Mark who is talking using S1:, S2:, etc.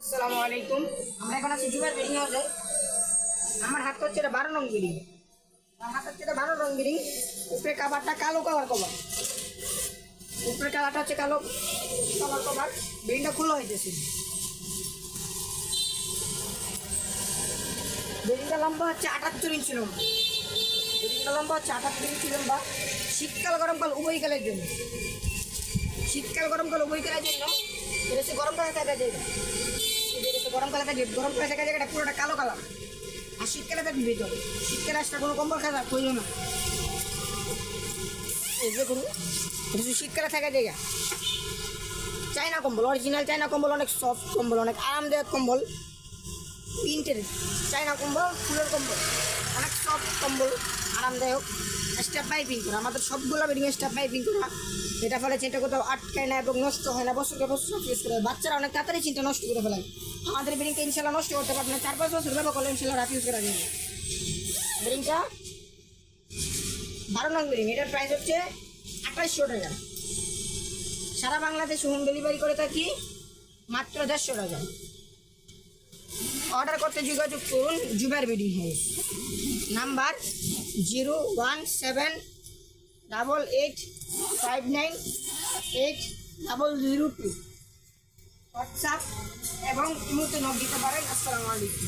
S1: আসসালামু আলাইকুম। আমরা এখন আছি জুবাইর বিল্ডিং হাউসে। আমার হাত হচ্ছে এটা 12 নং বিল্ডিং। আমার হাত হচ্ছে এটা 12 নং বিল্ডিং। উপরে কাভারটা কালো কালার কভার। উপরে কালারটা হচ্ছে কালো কালার কভার। বিল্ডিংটা খোলা হইতেছে। বিল্ডিংটা লম্বা হচ্ছে 78 ইঞ্চি লম্বা। বিল্ডিংটা লম্বা হচ্ছে 78 ইঞ্চি লম্বা। শীতকাল গরমকাল উভয়কালের জন্য। শীতকাল গরমকাল উভয়কালের জন্য এটা হচ্ছে গরমকালে থাকা যায়। গরমকালে থাকে, গরমকালে থাকা জায়গাটা পুরোটা কালো কালার। আর শীতকালে থাকবে ভিতরে। শীতকালে আসলে কোনো কম্বল খাওয়া করলো না। এই দেখুন, এটা শুধু শীতকালে থাকা জায়গা। চায়না কম্বল, অরিজিনাল চায়না কম্বল, অনেক সফট কম্বল, অনেক আরামদায়ক কম্বল। প্রিন্টের চায়না কম্বল, ফুলের কম্বল, অনেক সফট কম্বল, আরামদায়ক। স্টেপ পাইপিং করা, আমাদের সবগুলো বেডিং স্টেপ পাইপিং করা। এটা ফলে চিন্তা কোথাও আটকায় না এবং নষ্ট হয় না। বছরকে বছর ইউজ করে বাচ্চারা অনেক তাড়াতাড়ি চিন্তা নষ্ট করে ফেলায়। আমাদের বেডিংটা ইনশাল্লাহ নষ্ট করতে পারবে না। 4-5 বছর ব্যবহার করলে ইনশাল্লাহ রাফ ইউজ করা যাবে। বেডিংটা 12 নং বেডিং। এটার প্রাইস হচ্ছে 2800 টাকা। সারা বাংলাদেশে হোম ডেলিভারি করে থাকি মাত্র 150 টাকা। অর্ডার করতে যোগাযোগ করুন Zubair bedding house. Number 01788598002। WhatsApp এবং ইমোতে নক দিতে পারেন। আসসালামু আলাইকুম।